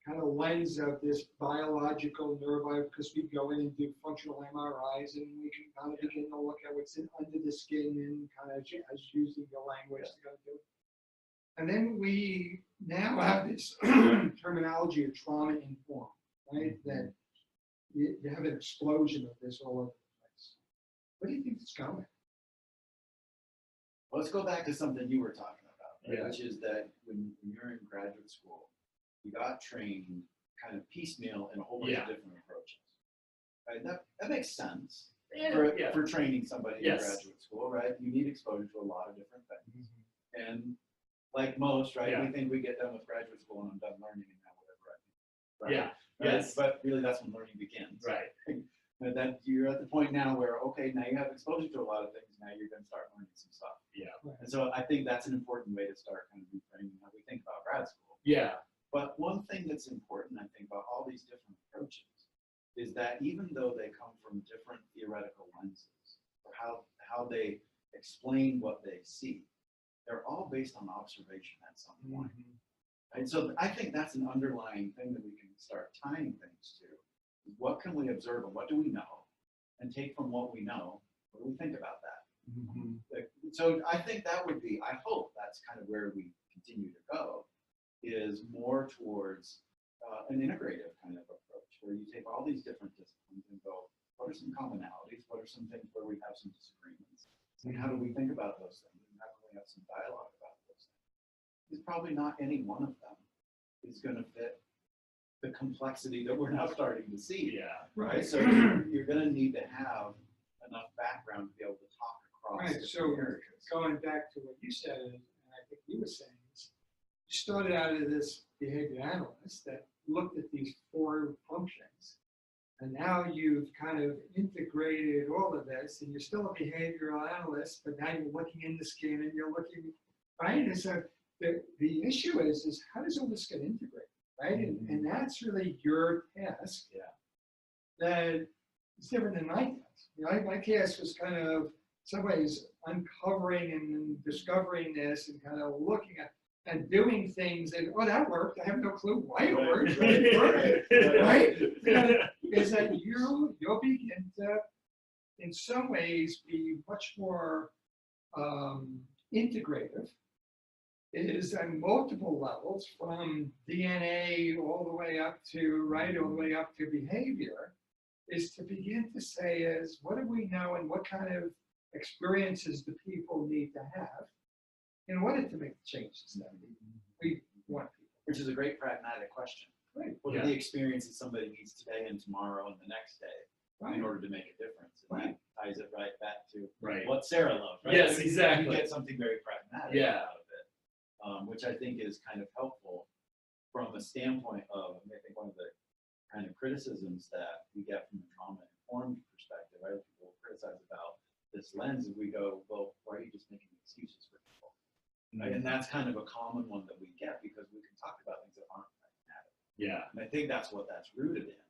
kind of lens of this biological neurobiology, because we go in and do functional MRIs, and we can kind of begin to look at what's under the skin and kind of as using the language to go do it. And then we now have this terminology of trauma informed, right? That you have an explosion of this all over the place. Where do you think it's going? Well, let's go back to something you were talking about, right? Yeah. Which is that when you're in graduate school, you got trained kind of piecemeal in a whole bunch Yeah. of different approaches. Right? That makes sense Yeah. for training somebody Yes. in graduate school, right? You need exposure to a lot of different things. Mhm. And like most, right, Yeah. we think we get done with graduate school and I'm done learning and now whatever I think. Right? Yeah. Right? Yes. But really that's when learning begins. Right. And then you're at the point now where, okay, now you have exposure to a lot of things, now you're going to start learning some stuff. Yeah. And so I think that's an important way to start kind of reframing how we think about grad school. Yeah. But one thing that's important, I think, about all these different approaches is that even though they come from different theoretical lenses, or how they explain what they see, they're all based on observation at some point. And so I think that's an underlying thing that we can start tying things to. What can we observe and what do we know? And take from what we know, what do we think about that? Mhm. So I think that would be, I hope that's kind of where we continue to go, is more towards an integrative kind of approach, where you take all these different disciplines and go, what are some commonalities? What are some things where we have some disagreements? And how do we think about those things? And how can we have some dialogue about those things? Because probably not any one of them is going to fit the complexity that we're now starting to see. Yeah. Right? So you're going to need to have enough background to be able to talk across Right, different so areas. going back to what you said, and I think you were saying, is you started out as this behavior analyst that looked at these 4 functions, and now you've kind of integrated all of this, and you're still a behavioral analyst, but now you're looking in the skin and you're looking, right? And so the issue is how does all this get integrated, right? And that's really your task. Yeah. That is different than my task. You know, my task was kind of, in some ways, uncovering and discovering this and kind of looking at and doing things and, oh, that worked. I have no clue why it worked. But it worked, right? Is that you'll begin to, in some ways, be much more integrative. It is on multiple levels, from DNA all the way up to, right, all the way up to behavior, is to begin to say is, what do we know and what kind of experiences do people need to have in order to make the changes that we want people. Which is a great pragmatic question. Right. What are the experiences somebody needs today and tomorrow and the next day in Right. order to make a difference? And that ties it right back to Right. what Sarah loved, right? Yes, You exactly. get something very pragmatic Yeah. out of it, which I think is kind of helpful from a standpoint of, I think one of the kind of criticisms that we get from the trauma-informed perspective, right? People criticize about this lens, and we go, well, why are you just making excuses for people? Right? And that's kind of a common one that we get because we can talk about things that aren't pragmatic. Yeah. And I think that's what that's rooted in.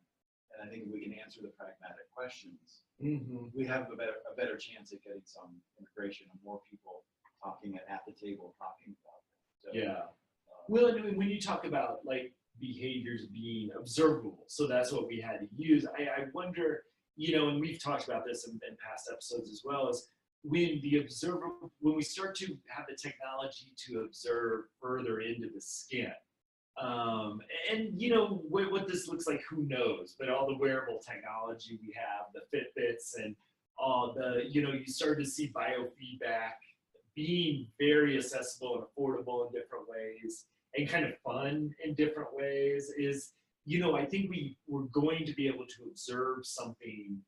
And I think if we can answer the pragmatic questions, we have a better chance at getting some integration of more people talking at the table, talking about it. So, Yeah. Well, and when you talk about like behaviors being observable, so that's what we had to use. I wonder, and we've talked about this in past episodes as well, is when we start to have the technology to observe further into the skin. And what this looks like, who knows, but all the wearable technology we have, the Fitbits and all the, you start to see biofeedback being very accessible and affordable in different ways and kind of fun in different ways is, I think we're going to be able to observe something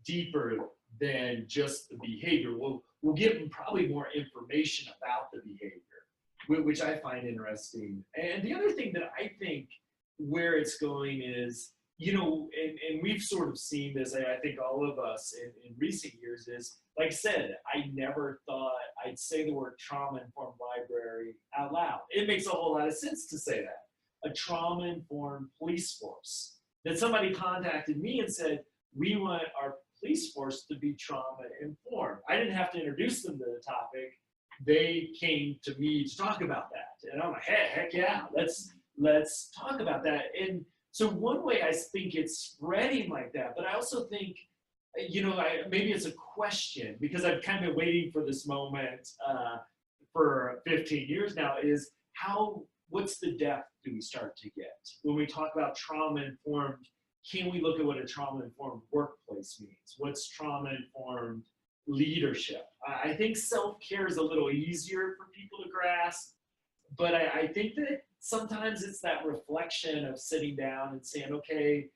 deeper than just the behavior. We'll get probably more information about the behavior, which I find interesting. And the other thing that I think where it's going is, and we've sort of seen this, I think all of us in recent years is, like I said, I never thought I'd say the word trauma-informed library out loud. It makes a whole lot of sense to say that. A trauma-informed police force. That somebody contacted me and said, we want our police force to be trauma-informed. I didn't have to introduce them to the topic. They came to me to talk about that. And I'm like, heck yeah, let's talk about that. And so one way I think it's spreading like that, but I also think, maybe it's a question, because I've kind of been waiting for this moment for 15 years now, is what's the depth do we start to get? When we talk about trauma-informed, can we look at what a trauma-informed workplace means? What's trauma-informed leadership. I think self-care is a little easier for people to grasp, but I think that sometimes it's that reflection of sitting down and saying, okay,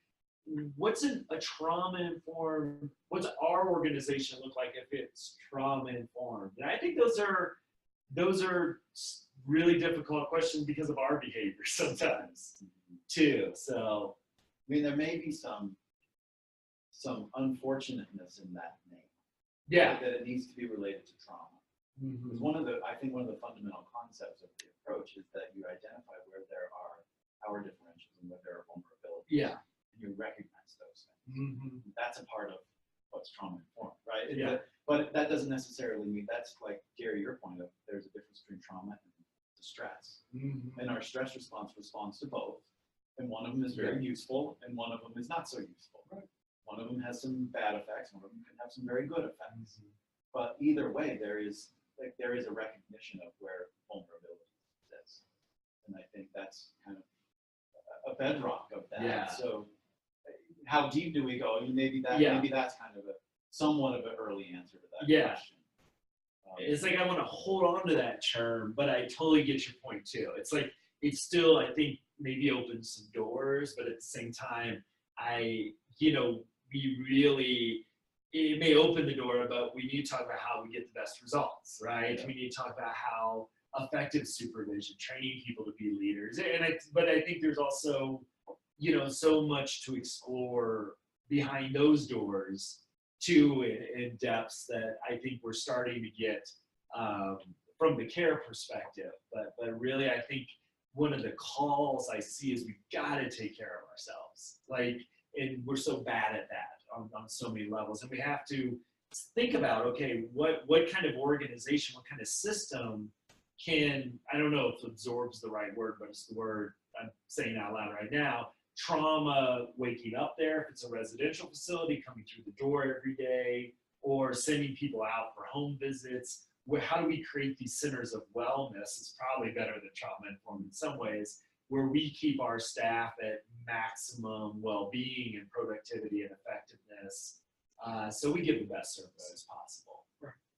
what's a trauma-informed, what's our organization look like if it's trauma-informed? And I think those are really difficult questions because of our behavior sometimes too. So, I mean, there may be some unfortunateness in that name. yeah. That it needs to be related to trauma. Because I think one of the fundamental concepts of the approach is that you identify where there are power differentials and where there are vulnerabilities. Yeah. And you recognize those things. That's a part of what's trauma informed, right? Yeah. But that doesn't necessarily mean, that's like, Gary, your point of there's a difference between trauma and distress. And our stress response responds to both. And one of them is very useful and one of them is not so useful. Right. One of them has some bad effects, one of them can have some very good effects. But either way, there is a recognition of where vulnerability exists. And I think that's kind of a bedrock of that. Yeah. So how deep do we go? Maybe that's kind of somewhat of an early answer to that question. It's like I want to hold on to that term, but I totally get your point too. It's like it's still, I think, maybe opens some doors, but at the same time, it may open the door, but we need to talk about how we get the best results, right? We need to talk about how effective supervision, training people to be leaders. But I think there's also, so much to explore behind those doors too, in depths that I think we're starting to get from the care perspective. But really, I think one of the calls I see is we've got to take care of ourselves. And we're so bad at that on so many levels. And we have to think about, okay, what kind of organization, what kind of system can, I don't know if absorbs the right word, but it's the word I'm saying out loud right now, trauma waking up there, if it's a residential facility, coming through the door every day, or sending people out for home visits. How do we create these centers of wellness? It's probably better than trauma-informed in some ways, where we keep our staff at maximum well-being and productivity and effectiveness, so we give the best service as possible.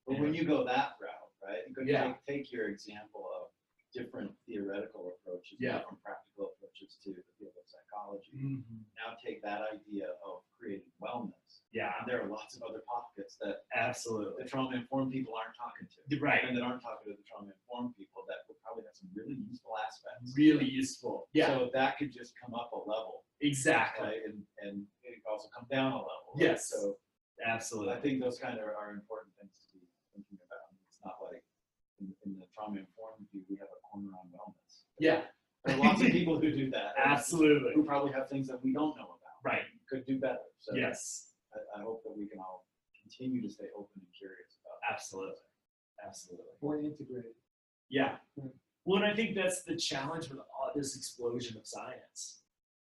But when you go that route, right, you could take your example of different theoretical approaches, different practical approaches to the field of psychology. Now take that idea of creating wellness. And there are lots of other pockets that the trauma-informed people aren't talking to. Right. And that aren't talking to the trauma-informed people that will probably have some really useful aspects. Really useful. Yeah. So that could just come up a level. Exactly. Right? And it could also come down a level. Yes. So absolutely. I think those kind of are important things to be thinking about. It's not like in the trauma-informed view, we have a corner on wellness. Yeah. There are lots of people who do that. Absolutely. Who probably have things that we don't know about. Right. Could do better. So yes. I hope that we can all continue to stay open and curious about that. Absolutely. Absolutely. More integrated. Yeah. Well, and I think that's the challenge with all this explosion of science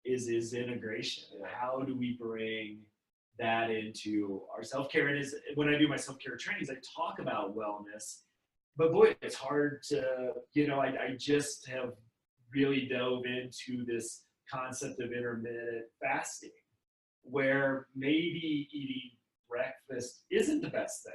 is integration. How do we bring that into our self-care? And when I do my self-care trainings, I talk about wellness, but boy, it's hard to, I just have really dove into this concept of intermittent fasting, where maybe eating breakfast isn't the best thing.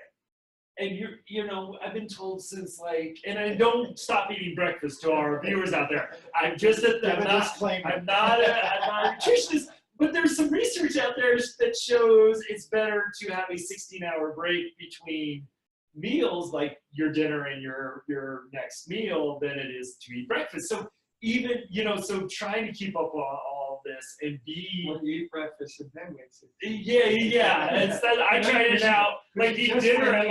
And I've been told since and I don't stop eating breakfast to our viewers out there. I'm just I'm not a nutritionist, but there's some research out there that shows it's better to have a 16-hour break between meals, like your dinner and your next meal, than it is to eat breakfast. So even, so trying to keep up on all this and be. When you eat breakfast and then wait. Instead, I try it now, eat dinner and I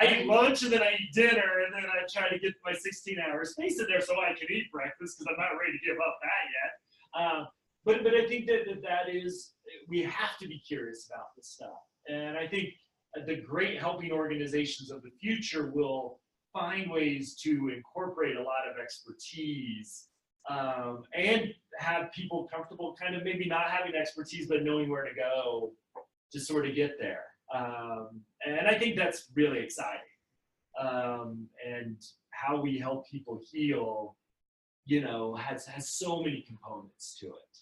eat lunch and then I eat dinner and then I try to get my 16-hour space in there so I can eat breakfast because I'm not ready to give up that yet. But I think that is, we have to be curious about this stuff. And I think the great helping organizations of the future will find ways to incorporate a lot of expertise and have people comfortable kind of maybe not having expertise, but knowing where to go to sort of get there. And I think that's really exciting. And how we help people heal, has so many components to it.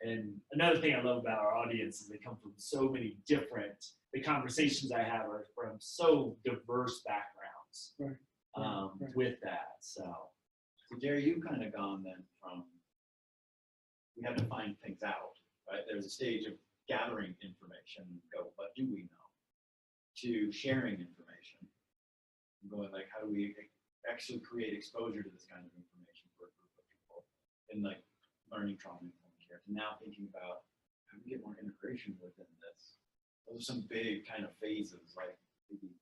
And another thing I love about our audience is they come from so many different, the conversations I have are from so diverse backgrounds Right. with that. So Jerry, you've kind of gone then from, we have to find things out, right? There's a stage of gathering information, go, what do we know? To sharing information, and going like, how do we actually create exposure to this kind of information for a group of people in like learning trauma-informed care, to now thinking about how do we get more integration within this. Those are some big kind of phases, like maybe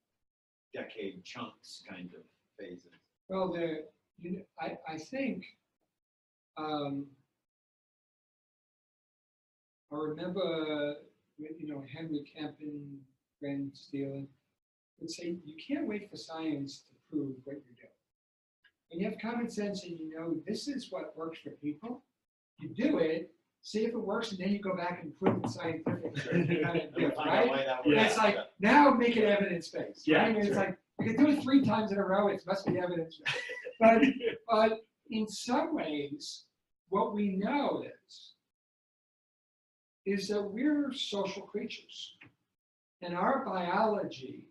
decade chunks kind of phases. Well, I think I remember, Henry Campion, Ben Steele would say, you can't wait for science to prove what you're doing. And you have common sense and you know this is what works for people. You do it, see if it works, and then you go back and prove it scientifically. Right? Yeah. It's like, now make it evidence-based. Yeah, Right? And it's sure. like, you can do it 3 times in a row, it must be evidence-based. But in some ways, what we know is that we're social creatures. And our biology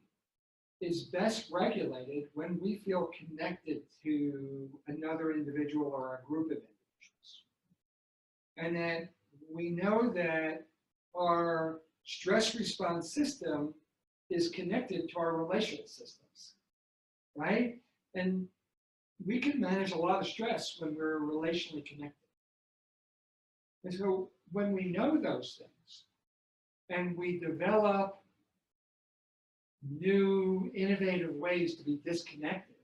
is best regulated when we feel connected to another individual or a group of individuals. And that we know that our stress response system is connected to our relational systems, right? And we can manage a lot of stress when we're relationally connected. And so when we know those things and we develop new innovative ways to be disconnected,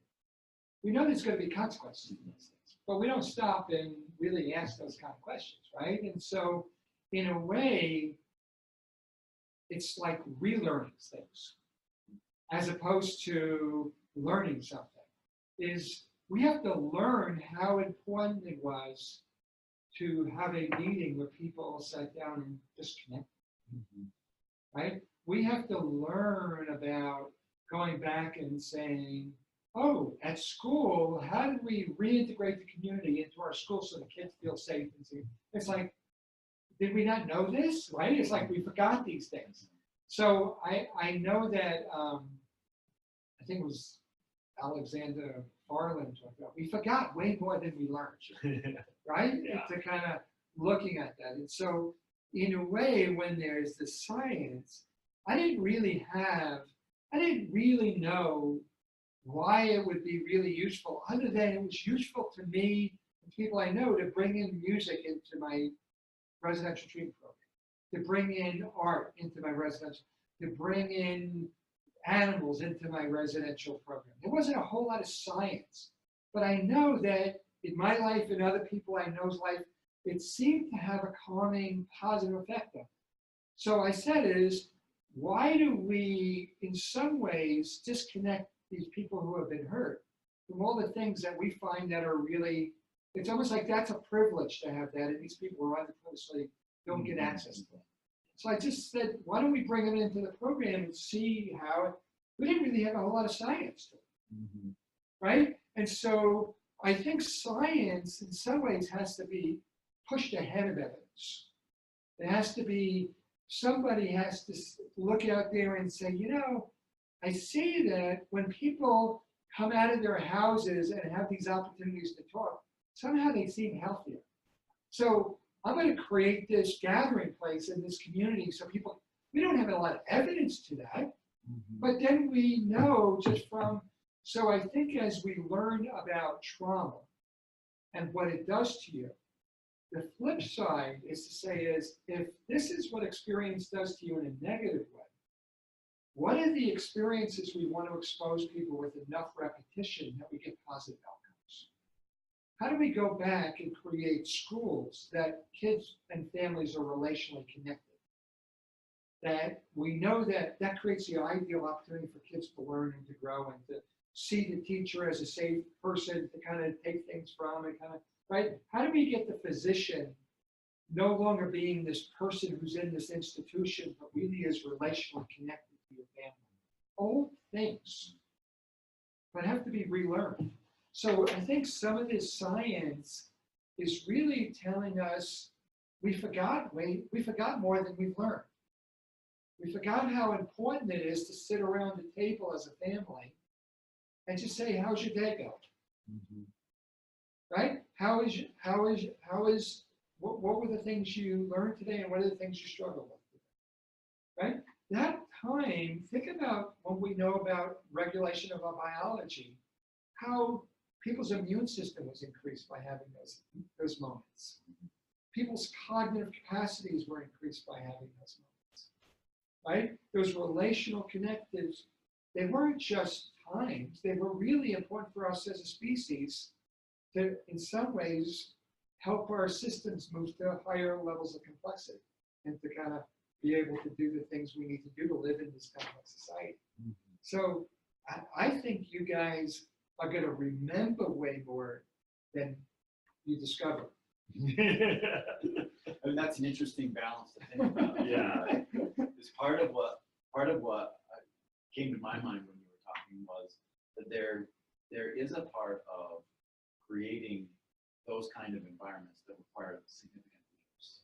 we know there's going to be consequences in those things, but we don't stop and really ask those kind of questions, right? And so in a way, it's like relearning things as opposed to learning something. Is we have to learn how important it was to have a meeting where people sat down and disconnected, right? We have to learn about going back and saying, oh, at school, how do we reintegrate the community into our school so the kids feel safe and safe? It's like, did we not know this, right? It's like we forgot these things. So I know that, I think it was Alexander Farland talked about, we forgot way more than we learned, right? Yeah. To kind of looking at that. And so in a way, when there's the science, I didn't really know why it would be really useful, other than it was useful to me and people I know to bring in music into my residential treatment program, to bring in art into my residential, to bring in animals into my residential program. There wasn't a whole lot of science, but I know that in my life and other people I know's life, it seemed to have a calming, positive effect on it. So I said is, why do we, in some ways, disconnect these people who have been hurt from all the things that we find that are really, it's almost like that's a privilege to have that, and these people who are underprivileged don't get access to it. So I just said, why don't we bring them into the program and see how, we didn't really have a whole lot of science to it, right? And so I think science in some ways has to be pushed ahead of evidence. It has to be, somebody has to look out there and say, I see that when people come out of their houses and have these opportunities to talk, somehow they seem healthier. So I'm going to create this gathering place in this community so people, we don't have a lot of evidence to that, but then we know just from, so I think as we learn about trauma and what it does to you, the flip side is to say is, if this is what experience does to you in a negative way, what are the experiences we want to expose people with enough repetition that we get positive outcomes? How do we go back and create schools that kids and families are relationally connected? That we know that creates the ideal opportunity for kids to learn and to grow and to see the teacher as a safe person to kind of take things from and kind of, right? How do we get the physician no longer being this person who's in this institution, but really is relationally connected to your family? Old things, but have to be relearned. So I think some of this science is really telling us we forgot more than we've learned. We forgot how important it is to sit around the table as a family and just say, how's your day going? Mm-hmm. Right? What were the things you learned today and what are the things you struggle with? Right? That time, think about when we know about regulation of our biology, how people's immune system was increased by having those moments. People's cognitive capacities were increased by having those moments. Right? Those relational connectives, they weren't just times, they were really important for us as a species to, in some ways, help our systems move to higher levels of complexity and to kind of be able to do the things we need to do to live in this complex society. Mm-hmm. So I think you guys are going to remember way more than you discover. I mean, that's an interesting balance to think about. Yeah. Because part of what came to my mind when you were talking was that there is a part of creating those kind of environments that require significant leaps.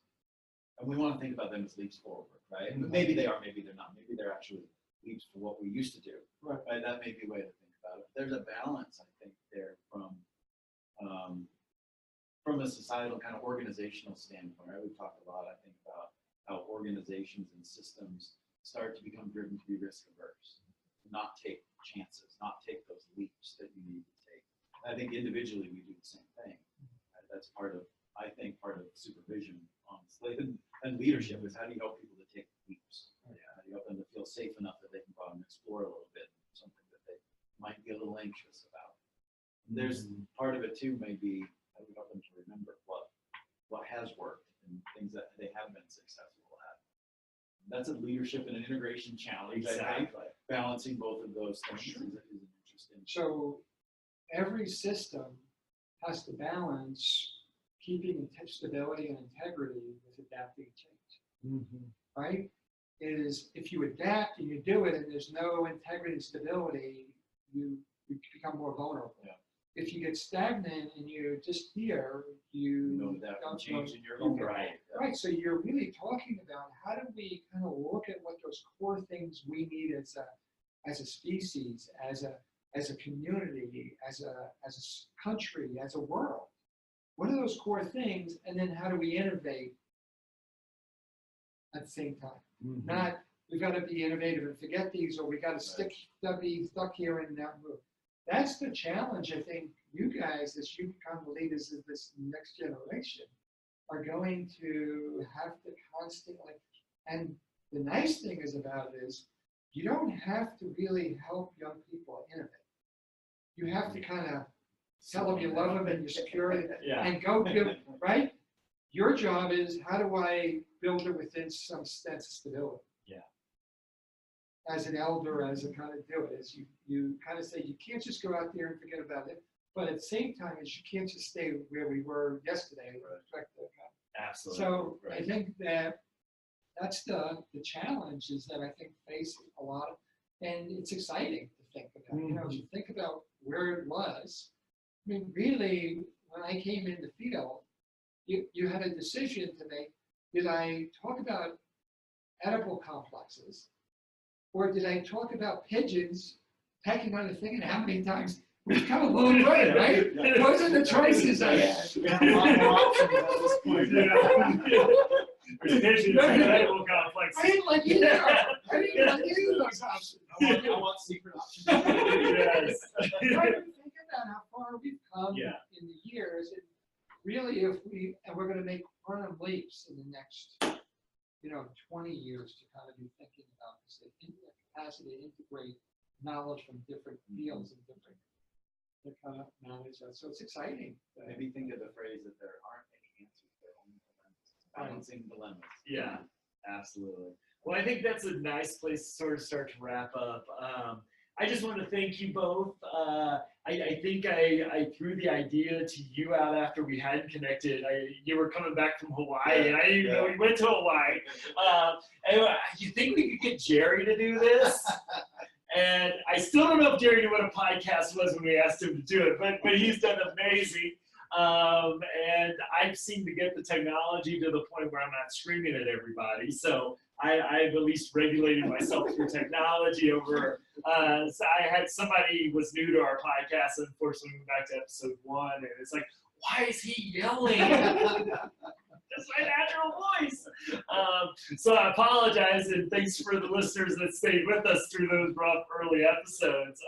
And we want to think about them as leaps forward, right? Mm-hmm. Maybe they are, maybe they're not. Maybe they're actually leaps for what we used to do. Right. That may be a way to think about it. There's a balance, I think, there from a societal kind of organizational standpoint. Right? We've talked a lot, I think, about how organizations and systems start to become driven to be risk averse, not take chances, not take those leaps that you need to take. I think individually we do the same thing. That's part of supervision, honestly, and leadership is how do you help people to take leaps? Yeah. How do you help them to feel safe enough that they can go out and explore a little bit, something that they might be a little anxious about. And there's part of it too, maybe how do we help them to remember what has worked and things that they have been successful at. That's a leadership and an integration challenge. Exactly. I think balancing both of those things is interesting. So every system has to balance keeping stability and integrity with adapting change. Mm-hmm. Right? Is if you adapt and you do it and there's no integrity and stability, you become more vulnerable. Yeah. If you get stagnant and you're just here, you don't change in your own right. Right. So you're really talking about how do we kind of look at what those core things we need as a species, as a community, as a country, as a world. What are those core things? And then how do we innovate at the same time? Mm-hmm. Not, we've got to be innovative and forget these, or we got to be stuck here and not move. That's the challenge, I think, you guys, as you become the leaders of this next generation, are going to have to constantly, and the nice thing about it is, you don't have to really help young people innovate. You have to kind of tell them you love them and you're secure and go do it, right? Your job is, how do I build it within some sense of stability? Yeah. As an elder, as a kind of do it, as you kind of say, you can't just go out there and forget about it, but at the same time, is you can't just stay where we were yesterday. Absolutely. So right. I think that's the challenge is that I think face a lot of, and it's exciting to think about. Mm-hmm. You know, if you think about where it was, I mean, really, when I came in the field, you had a decision to make. Did I talk about edible complexes, or did I talk about pigeons pecking on the thing and how many times we come a long way, right? Yeah. Those are the choices I had. We have a lot more options at this point. Pigeons and edible complexes. I didn't like either. I didn't like either of those options. I want secret options. Yes. Try to think about how far we've come in the years, and really, we're going to make quantum leaps in the next, 20 years to kind of be thinking about this, the capacity to integrate knowledge from different fields and different kind of knowledge. So it's exciting. Maybe think of the phrase that there aren't any answers, there are only dilemmas. Balancing dilemmas. Yeah, absolutely. Well, I think that's a nice place to sort of start to wrap up. I just want to thank you both. I think I threw the idea to you out after we hadn't connected. You were coming back from Hawaii, and I didn't even know you went to Hawaii. Anyway, you think we could get Jerry to do this? And I still don't know if Jerry knew what a podcast was when we asked him to do it, but he's done amazing. And I've seemed to get the technology to the point where I'm not screaming at everybody. So I've at least regulated myself through technology over. So I had somebody was new to our podcast, and unfortunately we went back to episode 1, and it's like, why is he yelling? That's my natural voice. So I apologize, and thanks for the listeners that stayed with us through those rough early episodes.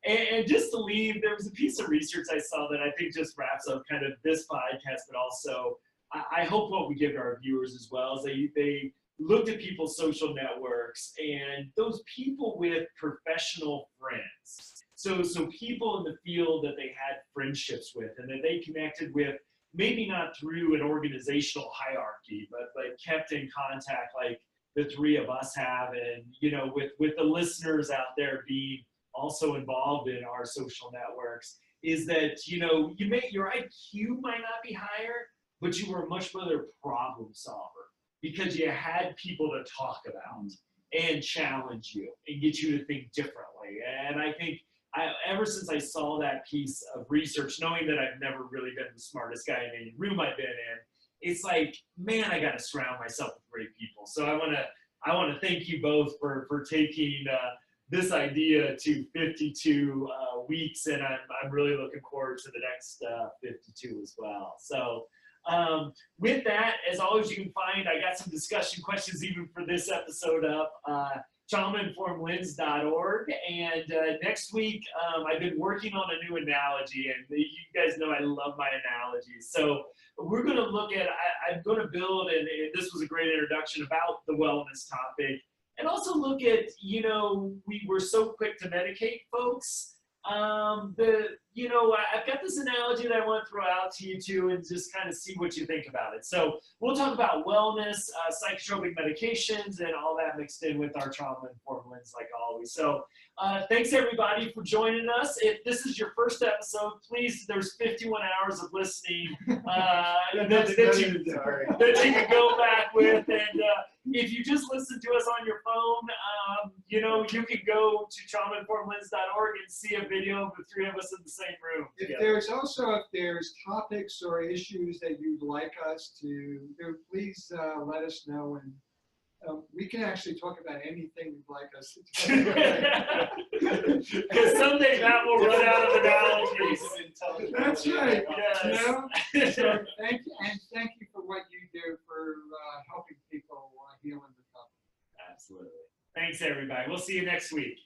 And just to leave, there was a piece of research I saw that I think just wraps up kind of this podcast, but also I hope what we give to our viewers as well is they looked at people's social networks and those people with professional friends. So people in the field that they had friendships with and that they connected with, maybe not through an organizational hierarchy, but kept in contact like the three of us have, and with the listeners out there being also involved in our social networks, is that your IQ might not be higher, but you were a much better problem solver because you had people to talk about and challenge you and get you to think differently. And I think ever since I saw that piece of research, knowing that I've never really been the smartest guy in any room I've been in, it's like, man, I got to surround myself with great people. So I want to thank you both for taking this idea to 52 weeks, and I'm really looking forward to the next 52 as well. So with that, as always, you can find, I got some discussion questions even for this episode up, traumainformedlens.org. And next week, I've been working on a new analogy, and you guys know I love my analogies. So we're going to look at, I'm going to build, and this was a great introduction about the wellness topic, and also look at, we were so quick to medicate folks. I've got this analogy that I want to throw out to you too, and just kind of see what you think about it. So we'll talk about wellness, psychotropic medications, and all that mixed in with our trauma-informed lens, like always. So thanks everybody for joining us. If this is your first episode, please, there's 51 hours of listening that you can go back with. And if you just listen to us on your phone, you can go to traumainformedlens.org and see a video of the three of us in the same room. If together. there's topics or issues that you'd like us to do, please let us know, and we can actually talk about anything you'd like us to talk about. Because someday Matt will run out of analogies. That's right. Yes. So thank you, and thank you for what you do for helping people heal and recover. Absolutely. Thanks, everybody. We'll see you next week.